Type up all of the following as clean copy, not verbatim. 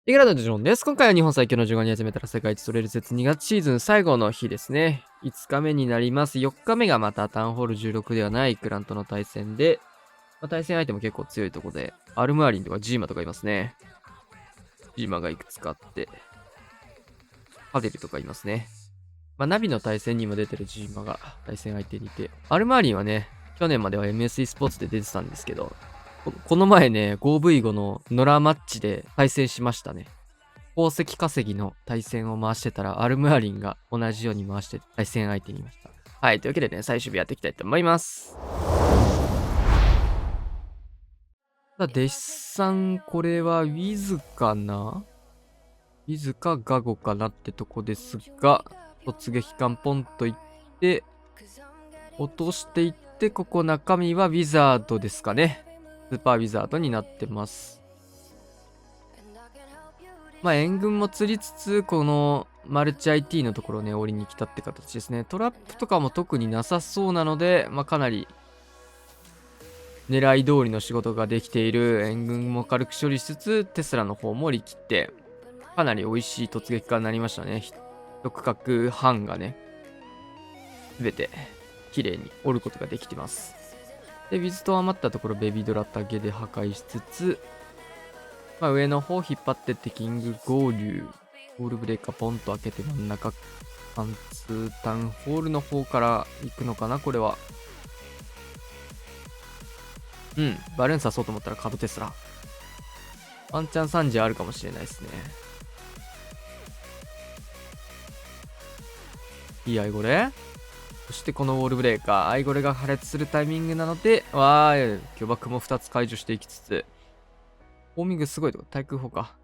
イグラドのジョンです。今回は日本最強の15人集めたら世界一取れる説2月シーズン最後の日ですね。5日目になります。4日目がまたタウンホール16ではないクランとの対戦で、対戦相手も結構強いところで、アルムアリンとかジーマとかいますね。ジーマがいくつかあって、パデルとかいますね。ナビの対戦にも出てるジーマが対戦相手にいて、アルムアリンはね、去年までは MSE スポーツで出てたんですけど、この前ね、5V5 のノラマッチで対戦しましたね。宝石稼ぎの対戦を回してたら、アルムアリンが同じように回して対戦相手にいました。はい、というわけでね、最終日やっていきたいと思います。さあ、弟子さん、これはウィズかな？ウィズかガゴかなってとこですが、突撃艦ポンといって、落としていって、ここ中身はウィザードですかね。スーパーウィザードになってます。援軍も釣りつつ、このマルチ IT のところをね、降りに来たって形ですね。トラップとかも特になさそうなので、かなり狙い通りの仕事ができている。援軍も軽く処理しつつ、テスラの方も降り切って、かなり美味しい突撃艦になりましたね。一区画半がね、すべて綺麗に折ることができてます。で、ウィズと余ったところ、ベビードラタゲで破壊しつつ、上の方引っ張ってってキング合流。ホールブレーカーポンと開けて真ん中、貫通タウンホールの方から行くのかなこれは。バルーン刺そうと思ったらカドテスラ。ワンチャン3時あるかもしれないですね。いいアイゴレ。そしてこのウォールブレーカー、アイゴレが破裂するタイミングなので、巨爆も2つ解除していきつつ、ホーミングすごいとこ、対空砲か。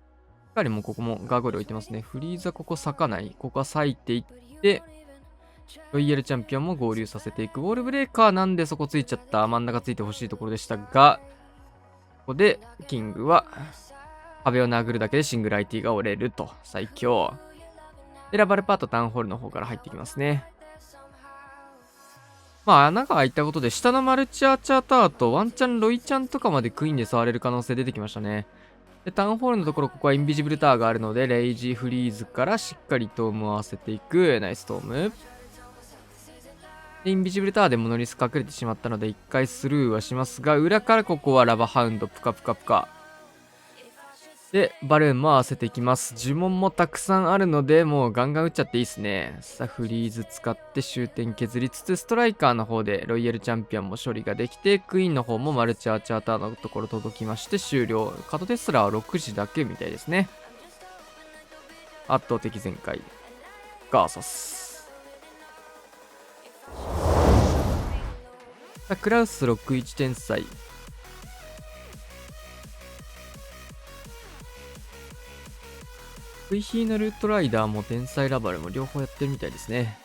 しっかりもうここもガーゴイル置いてますね。フリーザここ咲かない。ここは咲いていって、ロイヤルチャンピオンも合流させていく。ウォールブレーカーなんでそこついちゃった。真ん中ついてほしいところでしたが、ここでキングは壁を殴るだけでシングル IT が折れると。最強。で、ラバルパートタウンホールの方から入ってきますね。穴が開いたことで下のマルチアーチャータワーとワンチャンロイちゃんとかまでクイーンで触れる可能性出てきましたね。で、タウンホールのところ、ここはインビジブルタワーがあるので、レイジーフリーズからしっかりトームを合わせていく。ナイストーム。で、インビジブルタワーでモノリス隠れてしまったので、一回スルーはしますが、裏からここはラバハウンド、プカプカプカ。で、バルーンも合わせていきます。呪文もたくさんあるので、もうガンガン打っちゃっていいですね。さあ、フリーズ使って終点削りつつ、ストライカーの方でロイヤルチャンピオンも処理ができて、クイーンの方もマルチアーチャーターのところ届きまして終了。カドテスラは6時だけみたいですね。圧倒的全開。ガーサス。さあ、クラウス61天才。V ヒーのルートライダーも天才ラバルも両方やってるみたいですね。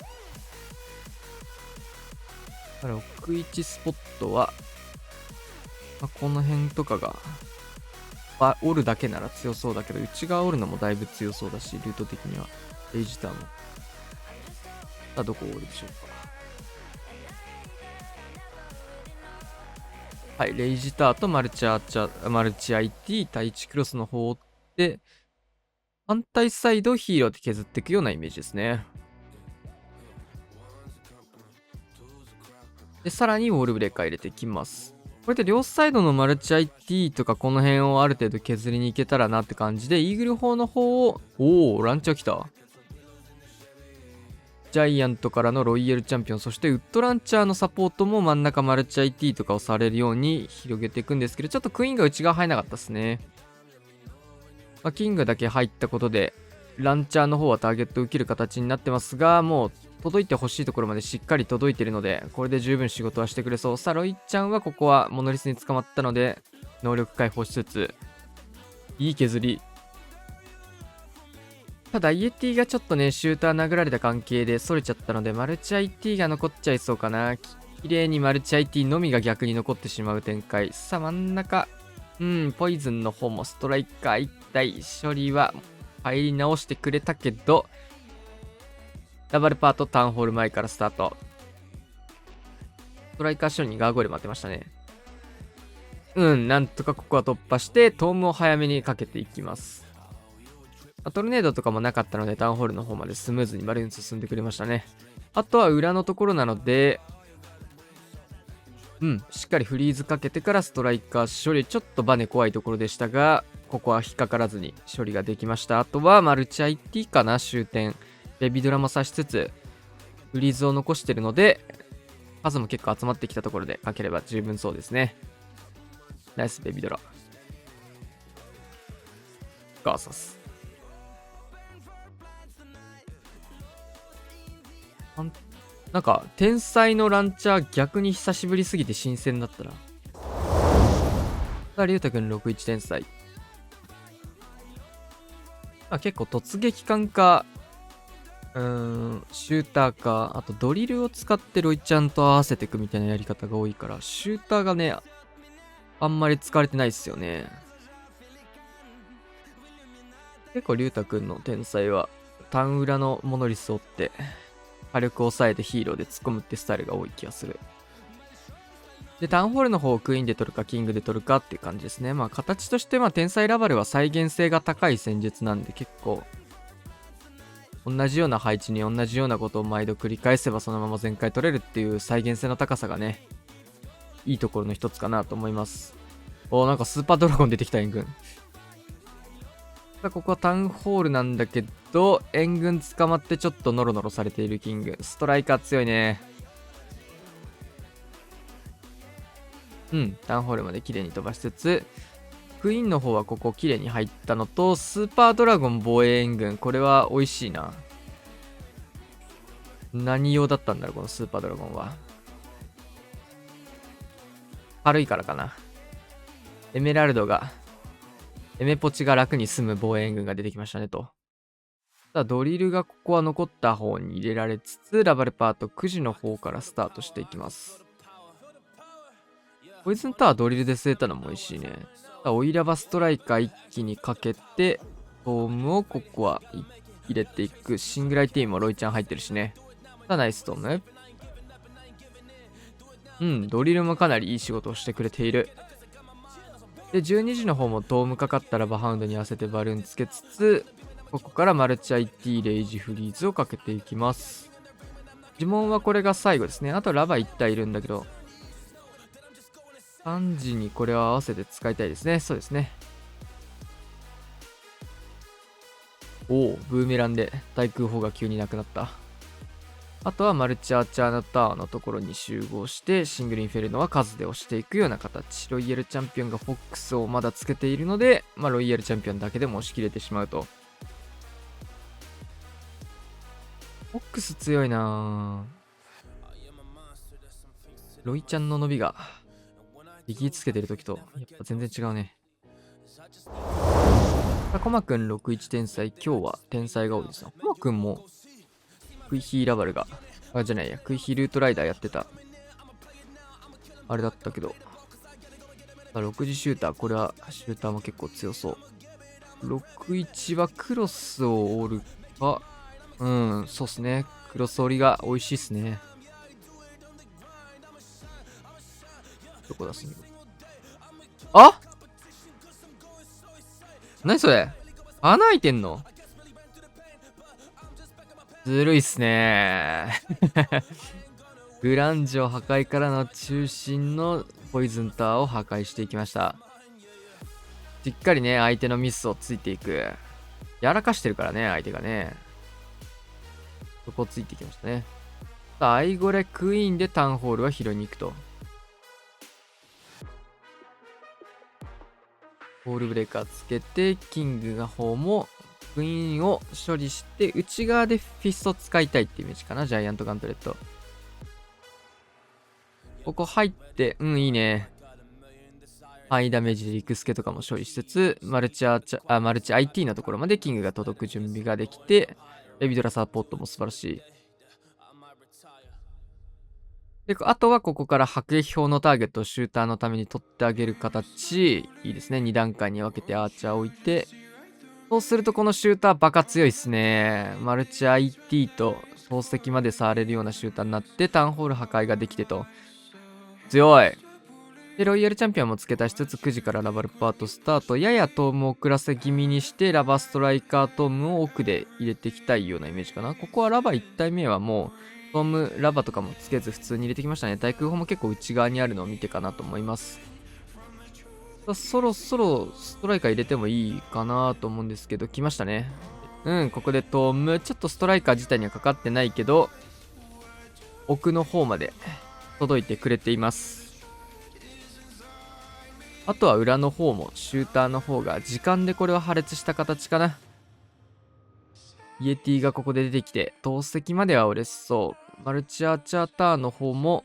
61スポットは、この辺とかが、折るだけなら強そうだけど、内側折るのもだいぶ強そうだし、ルート的には。レイジターも。さあ、どこを折るでしょうか。はい、レイジターとマルチ IT 対1クロスの方を追って、反対サイドをヒーローで削っていくようなイメージですね。で、さらにウォールブレーカー入れていきます。これで両サイドのマルチ IT とかこの辺をある程度削りに行けたらなって感じで、イーグル砲の方を、ランチャー来た。ジャイアントからのロイヤルチャンピオン、そしてウッドランチャーのサポートも真ん中マルチ IT とかをされるように広げていくんですけど、ちょっとクイーンが内側入らなかったですね。キングだけ入ったことで、ランチャーの方はターゲットを受ける形になってますが、もう届いてほしいところまでしっかり届いているので、これで十分仕事はしてくれそう。さあ、ロイちゃんはここはモノリスに捕まったので、能力解放しつつ、いい削り。ただ、イエティがちょっとね、シューター殴られた関係で逸れちゃったので、マルチ IT が残っちゃいそうかな。綺麗にマルチ IT のみが逆に残ってしまう展開。さあ、真ん中。ポイズンの方もストライカー1体処理は入り直してくれたけど、ダブルパートタウンホール前からスタート。ストライカー処理にガーゴイル待ってましたね。なんとかここは突破して、トームを早めにかけていきます。トルネードとかもなかったので、タウンホールの方までスムーズにバルーン進んでくれましたね。あとは裏のところなので、しっかりフリーズかけてからストライカー処理。ちょっとバネ怖いところでしたが、ここは引っかからずに処理ができました。あとはマルチ IT かな、終点。ベビドラも刺しつつ、フリーズを残してるので、数も結構集まってきたところでかければ十分そうですね。ナイスベビドラ。ガーサス。なんか、天才のランチャー逆に久しぶりすぎて新鮮だったな。さあ、りゅうたくん61天才。結構突撃艦か、シューターか、あとドリルを使ってロイちゃんと合わせていくみたいなやり方が多いから、シューターがね、あんまり使われてないっすよね。結構りゅうたくんの天才は、タウン裏のモノリスを追って、火力を抑えてヒーローで突っ込むってスタイルが多い気がする。で、タウンホールの方をクイーンで取るか、キングで取るかっていう感じですね。形として、天才ラバルは再現性が高い戦術なんで、結構、同じような配置に同じようなことを毎度繰り返せばそのまま全開取れるっていう再現性の高さがね、いいところの一つかなと思います。なんかスーパードラゴン出てきた援軍。ここはタウンホールなんだけど、援軍捕まってちょっとノロノロされているキング。ストライカー強いね。タウンホールまで綺麗に飛ばしつつ、クイーンの方はここ綺麗に入ったのと、スーパードラゴン防衛援軍。これは美味しいな。何用だったんだろう、このスーパードラゴンは。軽いからかな。エメポチが楽に済む防衛援軍が出てきましたねと。さあ、ドリルがここは残った方に入れられつつ、ラバルパート9時の方からスタートしていきます。ポイズンタワードリルで据えたのも美味しいね。さあ、オイラバストライカー一気にかけて、トームをここは入れていく。シングライティーンもロイちゃん入ってるしね。さあ、ナイストーム。ドリルもかなりいい仕事をしてくれている。で、12時の方もトームかかったらバハウンドに合わせてバルーンつけつつ、ここからマルチ IT レイジフリーズをかけていきます。呪文はこれが最後ですね。あとラバ1体いるんだけど、3時にこれを合わせて使いたいですね。そうですね。ブーメランで対空砲が急になくなった。あとはマルチアーチャーのタワーのところに集合して、シングルインフェルノは数で押していくような形。ロイヤルチャンピオンがフォックスをまだつけているので、ロイヤルチャンピオンだけでも押し切れてしまうと。フォックス強いなぁ。ロイちゃんの伸びが、力つけてる時と、やっぱ全然違うね。コマくん61天才、今日は天才が多いですな。コマくんも、クイヒーラバルが、クイヒールートライダーやってた。あれだったけど。6時シューター、これはシューターも結構強そう。61はクロスを折るか。そうっすね。クロス折りが美味しいっすね。どこ出すの？あ！何それ？穴開いてんの？ずるいっすねグランジョ破壊からの中心のポイズンタワーを破壊していきました。しっかりね、相手のミスをついていく。やらかしてるからね、相手がね。そこをついていきましたね。さあ、アイゴレクイーンでタウンホールは拾いに行くと。ボールブレーカーつけて、キングが方もクイーンを処理して、内側でフィスト使いたいっていうイメージかな、ジャイアントガントレット。ここ入って、いいね。ハイダメージでリクスケとかも処理しつつ、マルチ IT のところまでキングが届く準備ができて、エビドラサポートも素晴らしい。で、あとはここから迫撃砲のターゲットをシューターのために取ってあげる形。いいですね。2段階に分けてアーチャーを置いて。そうするとこのシューターバカ強いっすね。マルチ IT と宝石まで触れるようなシューターになってタウンホール破壊ができてと。強い。で、ロイヤルチャンピオンも付け足しつつ、9時からラバルパートスタート。ややトームを遅らせ気味にして、ラバストライカートームを奥で入れていきたいようなイメージかな。ここはラバ1体目はもう、トーム、ラバとかもつけず普通に入れてきましたね。対空砲も結構内側にあるのを見てかなと思います。そろそろストライカー入れてもいいかなと思うんですけど、来ましたね。ここでトーム、ちょっとストライカー自体にはかかってないけど、奥の方まで届いてくれています。あとは裏の方も、シューターの方が、時間でこれは破裂した形かな。イエティがここで出てきて、投石までは折れそう。マルチアーチャーターの方も、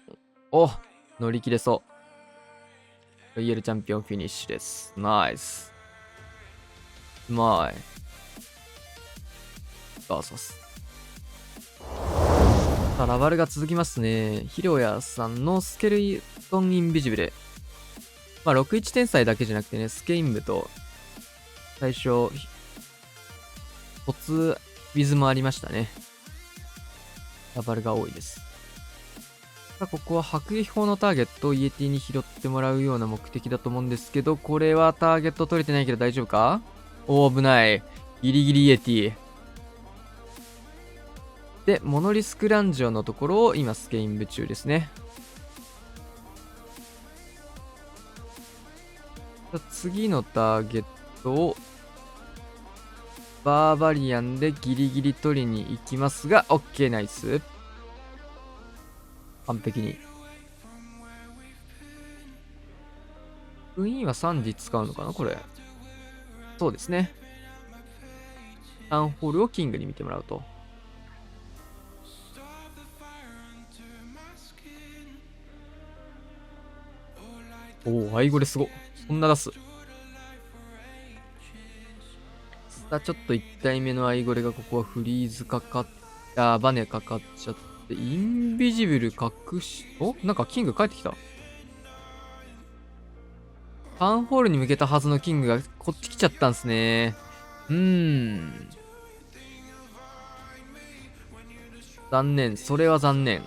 乗り切れそう。ロイヤルチャンピオンフィニッシュです。ナイス。うまい。バーサス。さあ、ラバルが続きますね。ヒロヤさんのスケルトンインビジブル。61天才だけじゃなくてね、スケインブと、最初、突ウィズもありましたね。ラバルが多いです。さあ、ここは迫撃砲のターゲットをイエティに拾ってもらうような目的だと思うんですけど、これはターゲット取れてないけど大丈夫か？危ない。ギリギリイエティ。で、モノリスクランジョンのところを今スケインブ中ですね。次のターゲットをバーバリアンでギリギリ取りに行きますが、OK、ナイス。完璧に。クイーンは3時使うのかなこれ。そうですね。タウンホールをキングに見てもらうと。アイゴレすご。そんな出す。さあ、ちょっと1体目のアイゴレがここはフリーズかかっバネかかっちゃって、インビジブル隠し、なんかキング帰ってきた。タウンホールに向けたはずのキングがこっち来ちゃったんすね。残念。それは残念。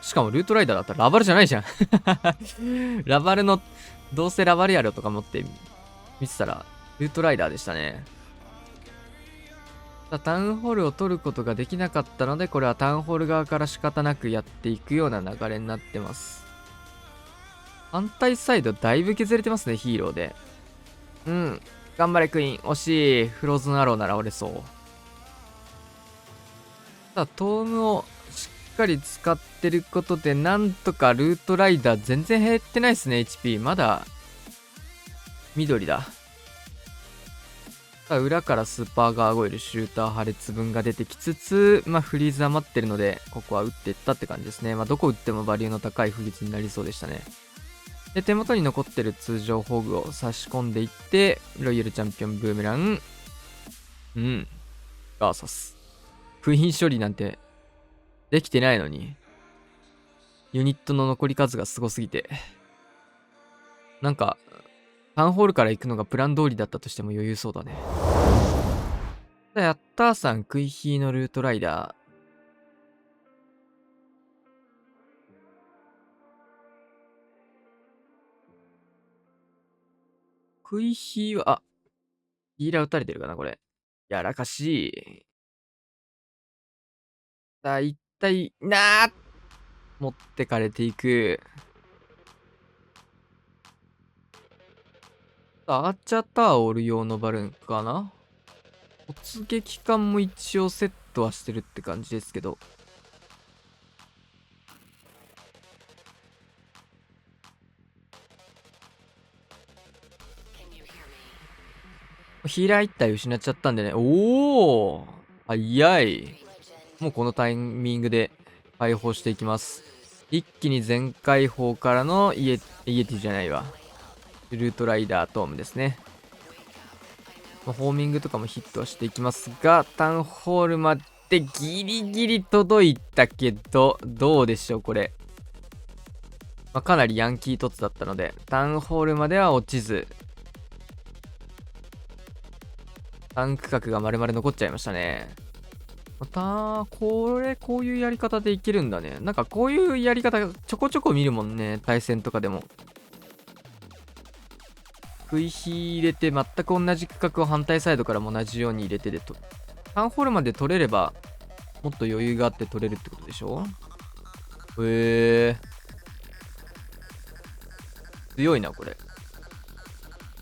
しかもルートライダーだったらラバルじゃないじゃん。ラバルの、どうせラバルやろとか思って見てたら、ルートライダーでしたね。タウンホールを取ることができなかったので、これはタウンホール側から仕方なくやっていくような流れになってます。反対サイドだいぶ削れてますね、ヒーローで。頑張れクイーン。惜しい。フローズンアローなら折れそう。さあ、トームをしっかり使ってることで、なんとかルートライダー全然減ってないですね、HP。まだ、緑だ。さあ、裏からスーパーガーゴイル、シューター破裂分が出てきつつ、フリーズ余ってるので、ここは打っていったって感じですね。どこ打ってもバリューの高いフリーズになりそうでしたね。で、手元に残ってる通常ホグを差し込んでいって、ロイヤルチャンピオンブーメラン。ガーサス。封印処理なんてできてないのに、ユニットの残り数がすごすぎて、なんか、タウンホールから行くのがプラン通りだったとしても余裕そうだね。やったーさん、クイヒーのルートライダー。クイヒーは、ヒーラー撃たれてるかなこれ。やらかしい。さあ、一体、持ってかれていく。アーチャーターオール用のバルーンかな。突撃艦も一応セットはしてるって感じですけど。ヒーラー1体失っちゃったんでね。早い。もうこのタイミングで解放していきます。一気に全開砲からのイエティじゃないわ。ルートライダートームですね。ホーミングとかもヒットはしていきますが、タウンホールまでギリギリ届いたけど、どうでしょうこれ。かなりヤンキー凸だったので、タウンホールまでは落ちず、タンク角が丸々残っちゃいましたね。また、こういうやり方でいけるんだね。なんかこういうやり方ちょこちょこ見るもんね。対戦とかでも。食い火入れて全く同じ区画を反対サイドからも同じように入れてでと。タウンホールまで取れれば、もっと余裕があって取れるってことでしょ。強いな、これ。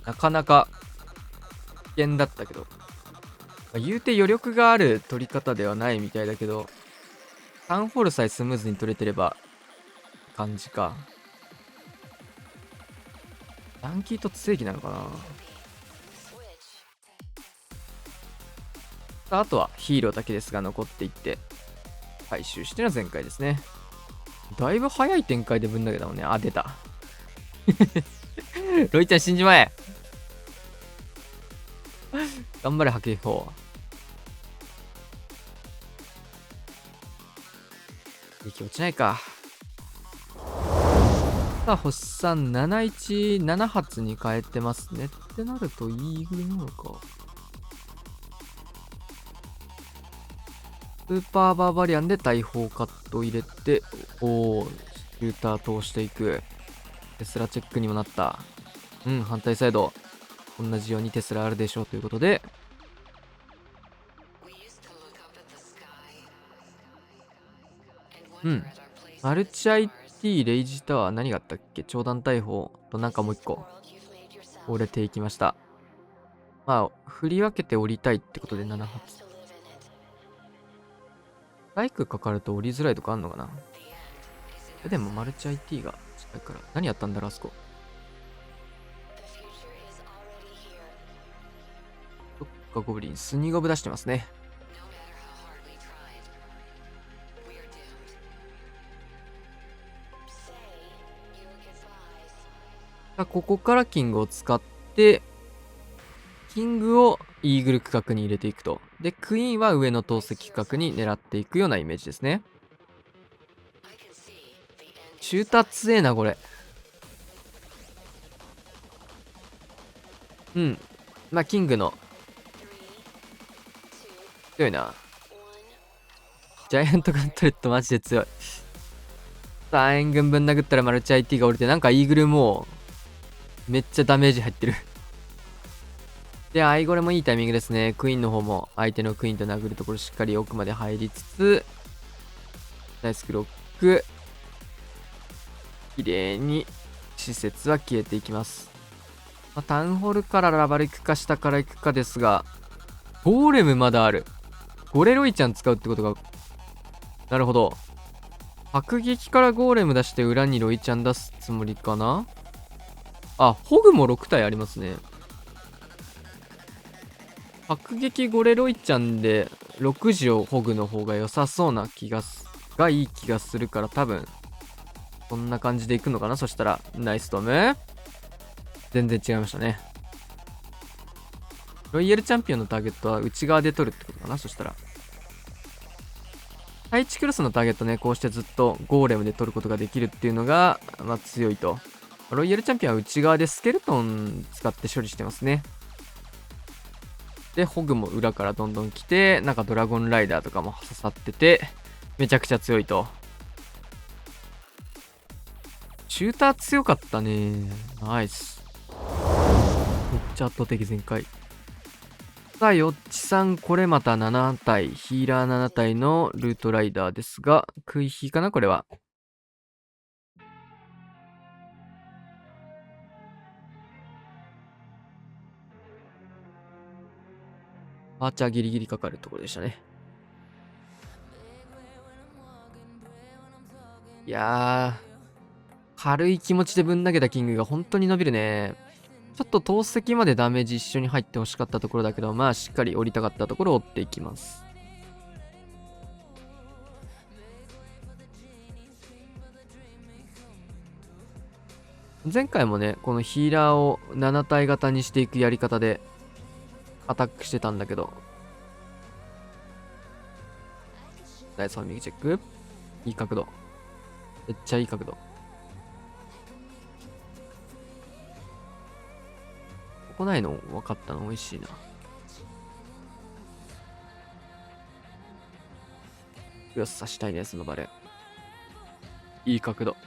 なかなか危険だったけど。言うて余力がある取り方ではないみたいだけど、タウンホールさえスムーズに取れてれば、感じか。ランキーと正義なのかな。あとはヒーローだけですが残っていって、回収しての全開ですね。だいぶ早い展開でぶん投げたもんね。あ、出た。ロイちゃん死んじまえ。頑張れ、波形砲。息落ちないか。さあ、星さん、7発に変えてますね。ってなると、イーグルなのか。スーパーバーバリアンで大砲カット入れて、おー、シューター通していく。テスラチェックにもなった。うん、反対サイド。同じようにテスラあるでしょうということで。うん。マルチ IT レイジタワー何があったっけ。長弾大砲となんかもう一個。折れていきました。まあ、振り分けて降りたいってことで7発。バイクかかると降りづらいとかあんのかな。でもマルチ IT が近いから。何やったんだろう、あそこ。どっかゴブリン、スニゴブ出してますね。ここからキングを使って、キングをイーグル区画に入れていくと。で、クイーンは上の投石区画に狙っていくようなイメージですね。シューター強えな、これ。うん。まあ、キングの。強いな。ジャイアントガントレットマジで強い。さあ、援軍ぶん殴ったらマルチ IT が降りて、なんかイーグルもう、めっちゃダメージ入ってる。で、アイゴレもいいタイミングですね。クイーンの方も相手のクイーンと殴るところしっかり奥まで入りつつ、ナイスクロック。綺麗に施設は消えていきます。まあ、タウンホールからラバル行くか下から行くかですが、ゴーレムまだある。ゴレロイちゃん使うってことが、なるほど。迫撃からゴーレム出して裏にロイちゃん出すつもりかな。あ、ホグも6体ありますね。迫撃ゴレロイちゃんで6時をホグの方が良さそうな気がいい気がするから、多分こんな感じでいくのかな。そしたらナイストム。全然違いましたね。ロイヤルチャンピオンのターゲットは内側で取るってことかな。そしたら配置クロスのターゲットね、こうしてずっとゴーレムで取ることができるっていうのが、まあ、強いと。ロイヤルチャンピオンは内側でスケルトン使って処理してますね。で、ホグも裏からどんどん来て、なんかドラゴンライダーとかも刺さってて、めちゃくちゃ強いと。シューター強かったね。ナイス。めっちゃ圧倒的全開。さあ、よっちさん、これまた7体、ヒーラー7体のルートライダーですが、食い火かなこれは。アーチャーギリギリかかるところでしたね。いやー、軽い気持ちでぶん投げたキングが本当に伸びるね。ちょっと投石までダメージ一緒に入ってほしかったところだけど、まあしっかり降りたかったところを追っていきます。前回もね、このヒーラーを7体型にしていくやり方でアタックしてたんだけど、ナイスファミリーチェック。いい角度。めっちゃいい角度。ここないの分かったの美味しいな。クロスさしたいね、そのバルーン。いい角度。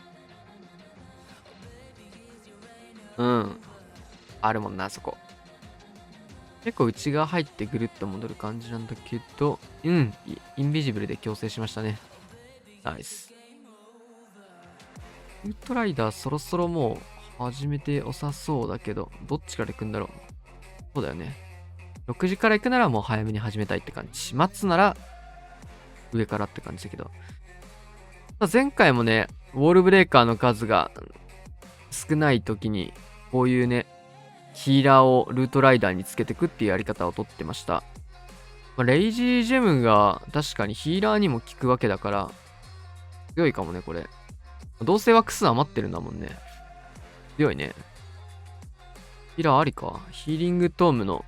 うん。あるもんな、そこ。結構内側入ってぐるっと戻る感じなんだけど、うん。インビジブルで強制しましたね。ナイス。ウルトライダーそろそろもう始めて良さそうだけど、どっちから行くんだろう。そうだよね。6時から行くならもう早めに始めたいって感じ。待つなら上からって感じだけど。前回もね、ウォールブレーカーの数が少ない時に、こういうね、ヒーラーをルートライダーにつけてくっていうやり方をとってました。レイジージェムが確かにヒーラーにも効くわけだから、強いかもね、これ。どうせワックス余ってるんだもんね。強いね。ヒーラーありか。ヒーリングトームの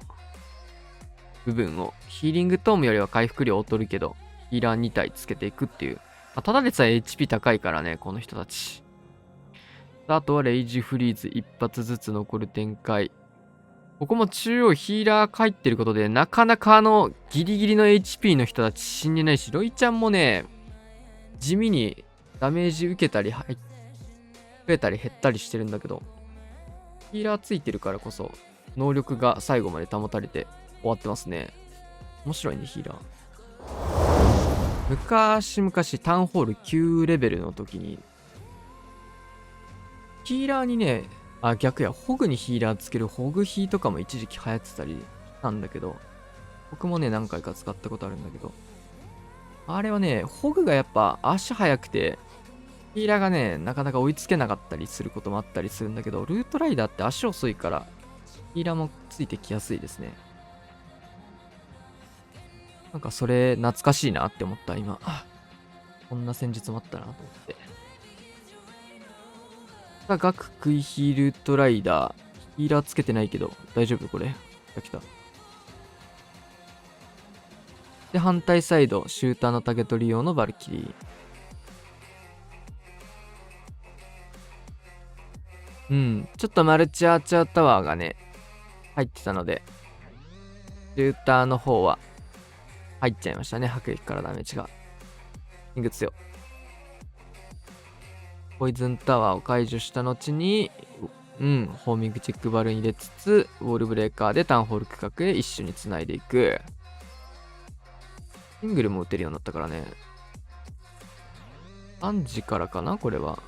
部分を、ヒーリングトームよりは回復量劣るけど、ヒーラー2体つけていくっていう。ただでさえ HP 高いからね、この人たち。あとはレイジフリーズ一発ずつ残る展開。ここも中央ヒーラー入ってることで、なかなかギリギリの HP の人たち死んでないし、ロイちゃんもね、地味にダメージ受けたり、増えたり減ったりしてるんだけど、ヒーラーついてるからこそ、能力が最後まで保たれて終わってますね。面白いね、ヒーラー。昔々タウンホール9レベルの時に、ヒーラーにね、逆や、ホグにヒーラーつけるホグヒーとかも一時期流行ってたりしたんだけど、僕もね、何回か使ったことあるんだけど、あれはね、ホグがやっぱ足速くて、ヒーラーがね、なかなか追いつけなかったりすることもあったりするんだけど、ルートライダーって足遅いから、ヒーラーもついてきやすいですね。なんかそれ懐かしいなって思った、今。こんな戦術もあったなと思って。ガククイヒールートライダー。ヒーラーつけてないけど、大丈夫これ。来た。で、反対サイド、シューターの竹取り用のバルキリー。うん。ちょっとマルチアーチャータワーがね、入ってたので、シューターの方は入っちゃいましたね。迫撃からダメージが。キング強。ポイズンタワーを解除した後に、ホーミングチェックバルーン入れつつ、ウォールブレーカーでタウンホール区画へ一緒に繋いでいく。シングルも打てるようになったからね。アンジからかなこれは。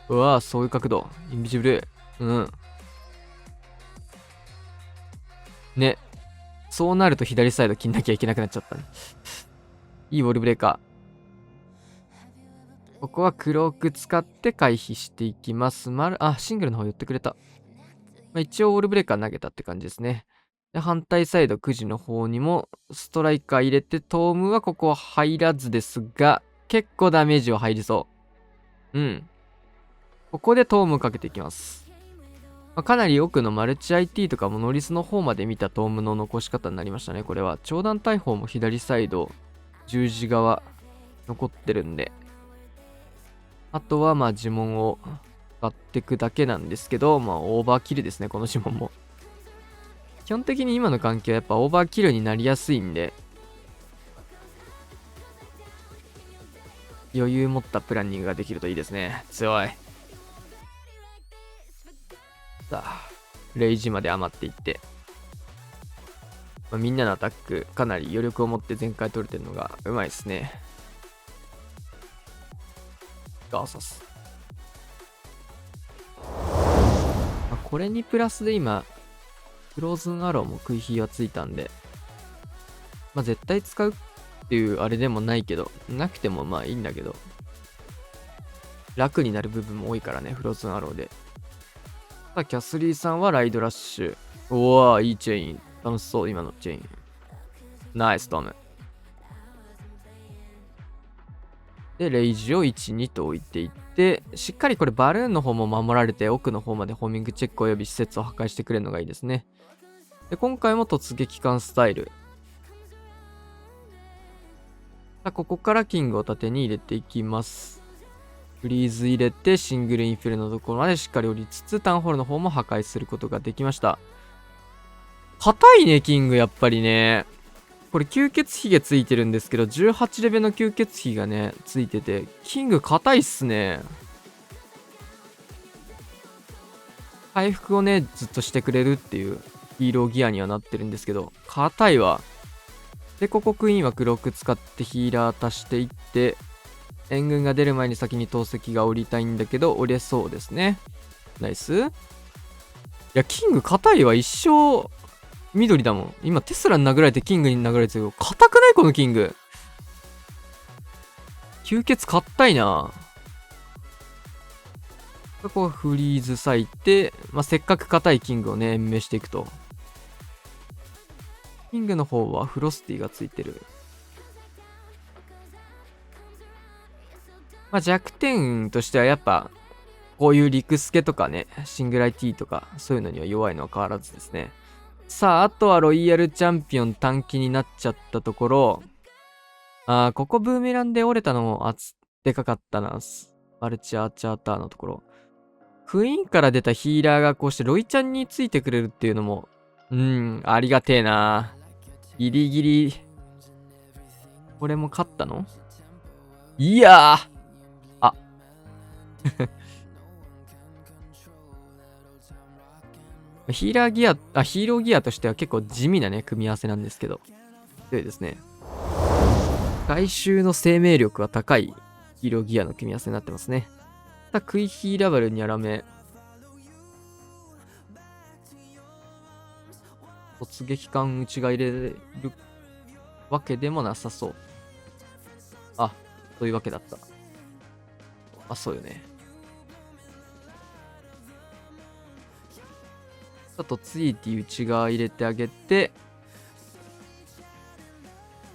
うわぁ、そういう角度。インビジブル。ね。そうなると左サイド切んなきゃいけなくなっちゃったね。いいウォールブレーカー。ここはクローク使って回避していきます。シングルの方寄ってくれた。一応ウォールブレーカー投げたって感じですね。で、反対サイド9時の方にもストライカー入れて、トームはここは入らずですが、結構ダメージは入りそう。ここでトームかけていきます。かなり奥のマルチ IT とかもノリスの方まで見たトームの残し方になりましたね。これは長弾大砲も左サイド十字側残ってるんで、あとは呪文を使っていくだけなんですけど、オーバーキルですね、この呪文も。基本的に今の環境はやっぱオーバーキルになりやすいんで、余裕持ったプランニングができるといいですね。強い。さあ、レイジまで余っていって、みんなのアタックかなり余力を持って全開取れてるのがうまいですね。ガーサス。これにプラスで今、フローズンアローも食い火はついたんで、絶対使うっていうあれでもないけど、なくてもいいんだけど、楽になる部分も多いからね、フローズンアローで。キャスリーさんはライドラッシュ。おー、いいチェイン。楽しそう、今のチェイン。ナイストム。で、レイジを1、2と置いていって、しっかりこれバルーンの方も守られて、奥の方までホーミングチェックおよび施設を破壊してくれるのがいいですね。で、今回も突撃艦スタイル。ここからキングを縦に入れていきます。フリーズ入れて、シングルインフィルのところまでしっかり降りつつ、タウンホールの方も破壊することができました。硬いね、キング、やっぱりね。これ吸血ひげついてるんですけど、18レベルの吸血ひげがね、ついてて、キング硬いっすね。回復をね、ずっとしてくれるっていうヒーローギアにはなってるんですけど、硬いわ。で、ここクイーンは黒く使ってヒーラー足していって、援軍が出る前に先に投石が降りたいんだけど、降れそうですね。ナイス。いや、キング硬いわ。一生緑だもん。今テスラに殴られてキングに殴られてるけど、硬くないこのキング。吸血硬いな。こうフリーズ割いて、せっかく硬いキングをね、延命していくと。キングの方はフロスティがついてる。弱点としてはやっぱ、こういうリクスケとかね、シングライティとか、そういうのには弱いのは変わらずですね。さあ、あとはロイヤルチャンピオン短期になっちゃったところ、ここブーメランで折れたのもでかかったな。マルチアーチャーターのところ。クイーンから出たヒーラーがこうしてロイちゃんについてくれるっていうのも、ありがてえな。ギリギリ。これも勝ったの？いやーヒーローギアとしては結構地味なね、組み合わせなんですけど。強いですね。外周の生命力は高いヒーローギアの組み合わせになってますね。クイヒーラバルにゃらめ。突撃艦内が入れるわけでもなさそう。そういうわけだった。そうよね。あと、ツイーティ内側入れてあげて、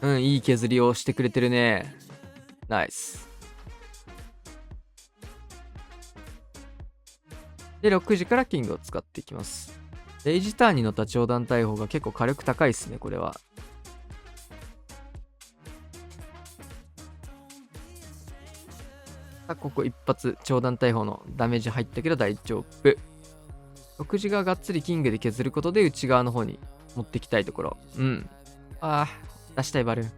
いい削りをしてくれてるね。ナイス。で、6時からキングを使っていきます。レイジターンに乗った長弾大砲が結構火力高いですね、これは。ここ一発、長弾大砲のダメージ入ったけど大丈夫。6時ががっつりキングで削ることで内側の方に持ってきたいところ。出したいバルーン。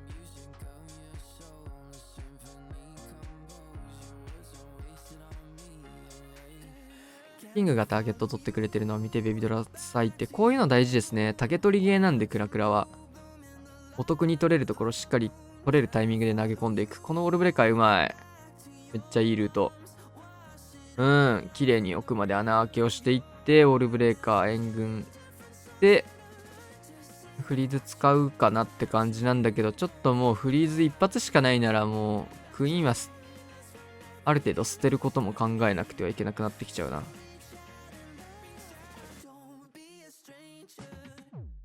キングがターゲット取ってくれてるのを見てベビドラ咲いて、こういうの大事ですね。竹取りゲーなんでクラクラは。お得に取れるところしっかり取れるタイミングで投げ込んでいく。このオールブレーカーうまい。めっちゃいいルート。綺麗に奥まで穴開けをしていって、オールブレーカー援軍で、フリーズ使うかなって感じなんだけど、ちょっともうフリーズ一発しかないならもう、クイーンはある程度捨てることも考えなくてはいけなくなってきちゃうな。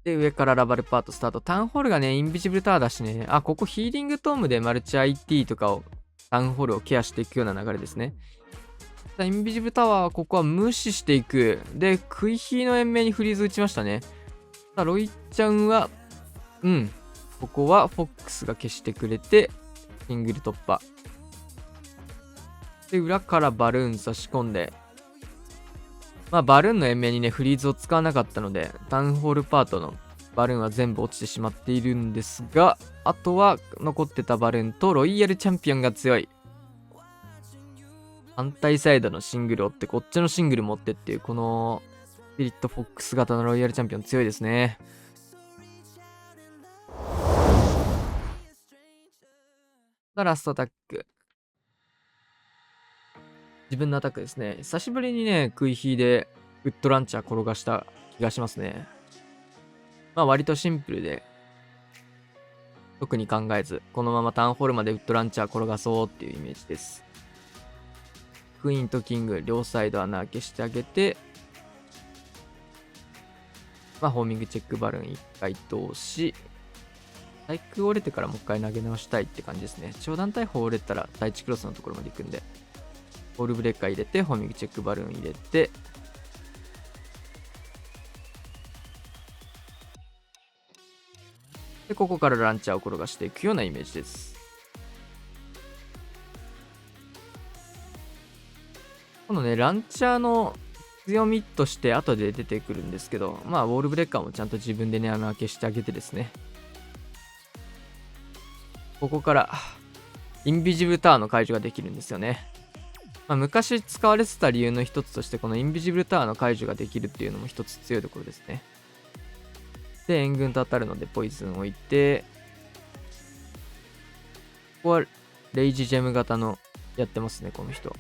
で、上からラバルパートスタート。タウンホールがね、インビジブルタワーだしね。ここヒーリングトームでマルチ IT とかを、タウンホールをケアしていくような流れですね。インビジブルタワーはここは無視していく。で、クイヒーの延命にフリーズ打ちましたね。ロイちゃんは、ここはフォックスが消してくれて、シングル突破。で、裏からバルーン差し込んで、バルーンの延命にね、フリーズを使わなかったので、タウンホールパートのバルーンは全部落ちてしまっているんですが、あとは残ってたバルーンとロイヤルチャンピオンが強い。反対サイドのシングルを追って、こっちのシングル持ってっていう、このスピリットフォックス型のロイヤルチャンピオン強いですね。ラストアタック。自分のアタックですね。久しぶりにね、クイヒーでウッドランチャー転がした気がしますね。割とシンプルで、特に考えず、このままタウンホールまでウッドランチャー転がそうっていうイメージです。クイーンとキング、両サイド穴開けしてあげて、ホーミングチェックバルーン1回通し、対空折れてからもう一回投げ直したいって感じですね。長弾大砲折れたら第1クロスのところまで行くんで、オールブレーカー入れて、ホーミングチェックバルーン入れて、で、ここからランチャーを転がしていくようなイメージです。このね、ランチャーの強みとして後で出てくるんですけど、ウォールブレーカーもちゃんと自分でね、穴開けしてあげてですね。ここからインビジブルタワーの解除ができるんですよね。昔使われてた理由の一つとして、このインビジブルタワーの解除ができるっていうのも一つ強いところですね。で、援軍と当たるのでポイズンを置いて、ここはレイジジェム型のやってますね、この人。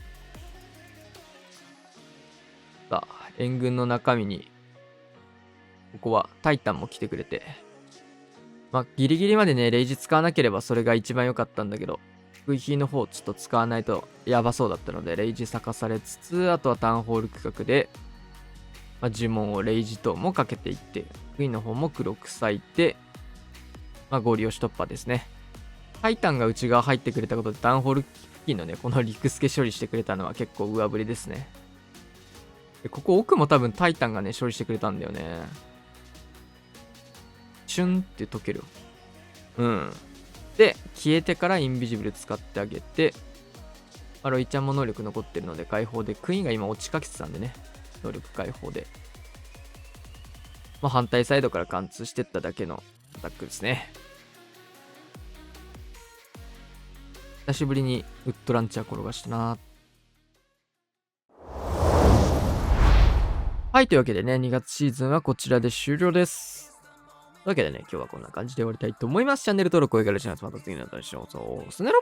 さあ、援軍の中身に、ここはタイタンも来てくれて、ギリギリまでね、レイジ使わなければそれが一番良かったんだけど、VP の方ちょっと使わないとやばそうだったので、レイジ咲かされつつ、あとはタウンホール区画で、呪文をレイジ等もかけていって、クイーンの方も黒く咲いて、ゴリ押し突破ですね。タイタンが内側入ってくれたことで、タウンホール付近のね、このリクスケ処理してくれたのは結構上振りですね。で、ここ奥も多分タイタンがね、処理してくれたんだよね。シュンって溶ける。で、消えてからインビジブル使ってあげて、ロイちゃんも能力残ってるので解放で、クイーンが今落ちかけてたんでね、能力解放で。反対サイドから貫通してっただけのアタックですね。久しぶりにウッドランチャー転がしたな。はい、というわけでね、2月シーズンはこちらで終了です。というわけでね、今日はこんな感じで終わりたいと思います。チャンネル登録、高評価、また次の動画でしょう。さよなら。